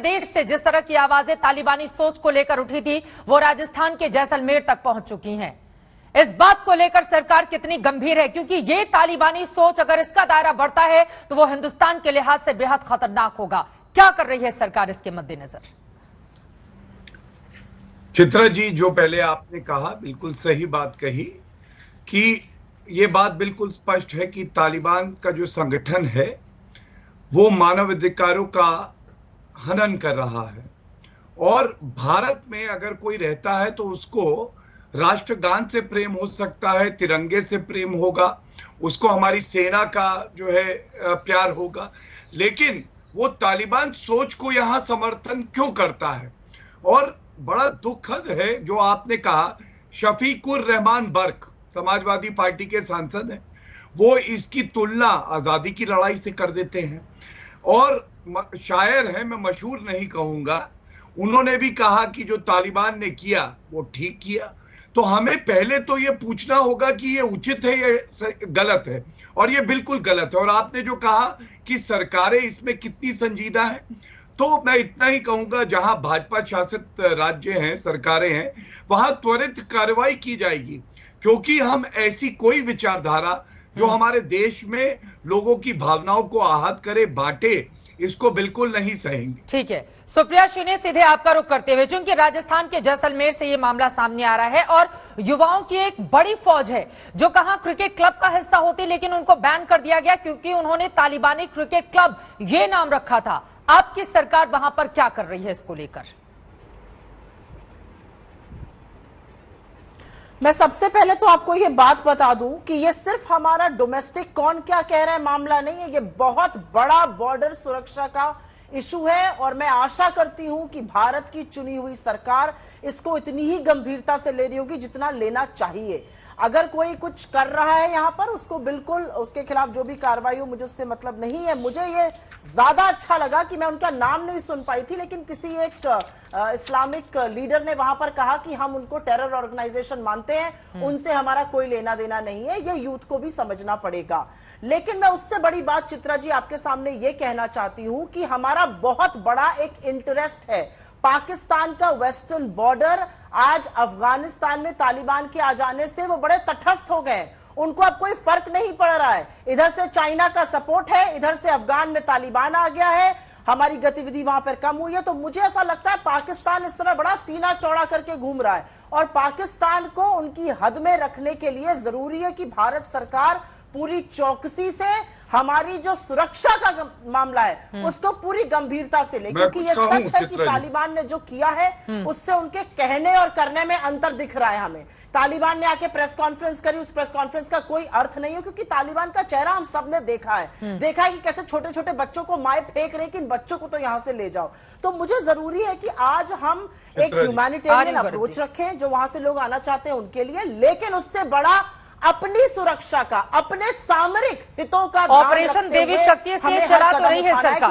प्रदेश से जिस तरह की आवाजें तालिबानी सोच को लेकर उठी थी वो राजस्थान के जैसलमेर तक पहुंच चुकी हैं। इस बात को लेकर सरकार कितनी गंभीर है, क्योंकि ये तालिबानी सोच अगर इसका दायरा बढ़ता है तो वो हिंदुस्तान के लिहाज से बेहद खतरनाक होगा। क्या कर रही है सरकार इसके मद्देनजर? चित्रा जी, जो पहले आपने कहा बिल्कुल सही बात कही कि ये बात बिल्कुल स्पष्ट है कि तालिबान का जो संगठन है वो मानव अधिकारों का हनन कर रहा है और भारत में अगर कोई रहता है तो उसको राष्ट्रगान से प्रेम हो सकता है, तिरंगे से प्रेम होगा, उसको हमारी सेना का जो है प्यार होगा, लेकिन वो तालिबान सोच को यहां समर्थन क्यों करता है? और बड़ा दुखद है जो आपने कहा, शफीकुर रहमान बर्क समाजवादी पार्टी के सांसद हैं, वो इसकी तुलना आजादी की लड़ाई से कर देते हैं और शायर हैं, मैं मशहूर नहीं कहूंगा, उन्होंने भी कहा कि जो तालिबान ने किया वो ठीक किया। तो हमें पहले तो ये पूछना होगा कि ये उचित है या गलत है, और ये बिल्कुल गलत है। और आपने जो कहा कि सरकारें इसमें कितनी संजीदा हैं, तो मैं इतना ही कहूंगा, जहां भाजपा शासित राज्य हैं, सरकारें हैं, वहां त्वरित कार्रवाई की जाएगी, क्योंकि हम ऐसी कोई विचारधारा जो हमारे देश में लोगों की भावनाओं को आहत करे, बांटे, इसको बिल्कुल नहीं सहेंगे। ठीक है, सुप्रिया श्रीने, सीधे आपका रुख करते हुए, चूंकि राजस्थान के जैसलमेर से ये मामला सामने आ रहा है और युवाओं की एक बड़ी फौज है जो कहां क्रिकेट क्लब का हिस्सा होती, लेकिन उनको बैन कर दिया गया क्योंकि उन्होंने तालिबानी क्रिकेट क्लब ये नाम रखा था। आपकी सरकार वहां पर क्या कर रही है इसको लेकर? मैं सबसे पहले तो आपको ये बात बता दूं कि ये सिर्फ हमारा डोमेस्टिक कौन क्या कह रहा है मामला नहीं है, ये बहुत बड़ा बॉर्डर सुरक्षा का इशू है और मैं आशा करती हूं कि भारत की चुनी हुई सरकार इसको इतनी ही गंभीरता से ले रही होगी जितना लेना चाहिए। अगर कोई कुछ कर रहा है यहां पर, उसको बिल्कुल उसके खिलाफ जो भी कार्रवाई हो, मुझे उससे मतलब नहीं है। मुझे ये ज्यादा अच्छा लगा कि मैं उनका नाम नहीं सुन पाई थी, लेकिन किसी एक इस्लामिक लीडर ने वहां पर कहा कि हम उनको टेरर ऑर्गेनाइजेशन मानते हैं, उनसे हमारा कोई लेना देना नहीं है। ये यूथ को भी समझना पड़ेगा। लेकिन मैं उससे बड़ी बात चित्रा जी आपके सामने ये कहना चाहती हूं कि हमारा बहुत बड़ा एक इंटरेस्ट है। पाकिस्तान का वेस्टर्न बॉर्डर आज अफगानिस्तान में तालिबान के आ जाने से वो बड़े तटस्थ हो गए, उनको अब कोई फर्क नहीं पड़ रहा है। इधर से चाइना का सपोर्ट है, इधर से अफगान में तालिबान आ गया है, हमारी गतिविधि वहां पर कम हुई है। तो मुझे ऐसा लगता है पाकिस्तान इस समय बड़ा सीना चौड़ा करके घूम रहा है और पाकिस्तान को उनकी हद में रखने के लिए जरूरी है कि भारत सरकार पूरी चौकसी से हमारी जो सुरक्षा का मामला है उसको पूरी गंभीरता से ले, क्योंकि ये सच है कि तालिबान ने जो किया है उससे उनके कहने और करने में अंतर दिख रहा है हमें। तालिबान ने आके प्रेस कॉन्फ्रेंस करी, उस प्रेस कॉन्फ्रेंस का कोई अर्थ नहीं है, क्योंकि तालिबान का चेहरा हम सबने देखा है कि कैसे छोटे छोटे बच्चों को माए फेंक रहे कि इन बच्चों को तो यहां से ले जाओ। तो मुझे जरूरी है कि आज हम एक ह्यूमैनिटेरियन अप्रोच रखें जो वहां से लोग आना चाहते हैं उनके लिए, लेकिन उससे बड़ा अपनी सुरक्षा का, अपने सामरिक हितों का ऑपरेशन देवी शक्ति इसलिए चला तो रही है सरकार,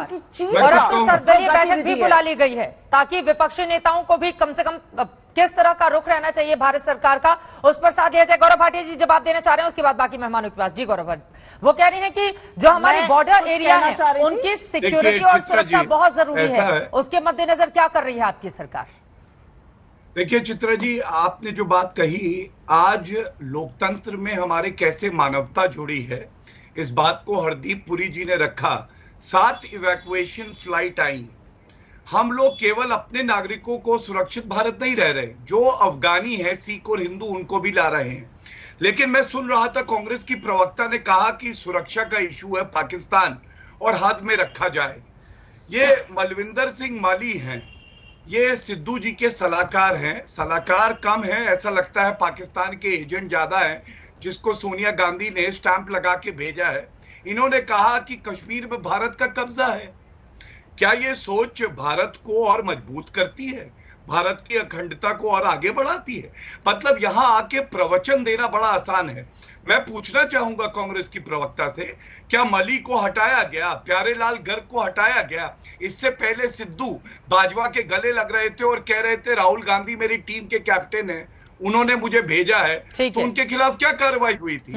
और अब तो सर्वदलीय बैठक भी बुला ली गई है ताकि विपक्षी नेताओं को भी कम से कम किस तरह का रुख रहना चाहिए भारत सरकार का, उस पर साथ लिया जाए। गौरव भाटिया जी जवाब देना चाह रहे हैं, उसके बाद बाकी मेहमानों के पास। जी गौरव भाटिया, वो कह रही हैं कि जो हमारी बॉर्डर एरिया है उनकी सिक्योरिटी और सुरक्षा बहुत जरूरी है, उसके मद्देनजर क्या कर रही है आपकी सरकार? देखिए चित्रा जी, आपने जो बात कही, आज लोकतंत्र में हमारे कैसे मानवता जुड़ी है, इस बात को हरदीप पुरी जी ने रखा। 7 इवैक्यूएशन फ्लाइट आई। हम लोग केवल अपने नागरिकों को सुरक्षित भारत नहीं रह रहे, जो अफगानी है, सिख और हिंदू, उनको भी ला रहे हैं। लेकिन मैं सुन रहा था कांग्रेस की प्रवक्ता ने कहा कि सुरक्षा का इशू है पाकिस्तान और हद में रखा जाए। ये मलविंदर सिंह माली हैं, ये सिद्धू जी के सलाहकार हैं। सलाहकार कम है, ऐसा लगता है पाकिस्तान के एजेंट ज्यादा है, जिसको सोनिया गांधी ने स्टैंप लगा के भेजा है। इन्होंने कहा कि कश्मीर में भारत का कब्जा है। क्या ये सोच भारत को और मजबूत करती है, भारत की अखंडता को और आगे बढ़ाती है? मतलब यहां आके प्रवचन देना बड़ा आसान है। मैं पूछना चाहूंगा कांग्रेस की प्रवक्ता से, क्या मली को हटाया गया, प्यारेलाल गर्ग को हटाया गया? इससे पहले सिद्धू बाजवा के गले लग रहे थे और कह रहे थे राहुल गांधी मेरी टीम के कैप्टन है, उन्होंने मुझे भेजा है, तो उनके खिलाफ क्या कार्रवाई हुई थी?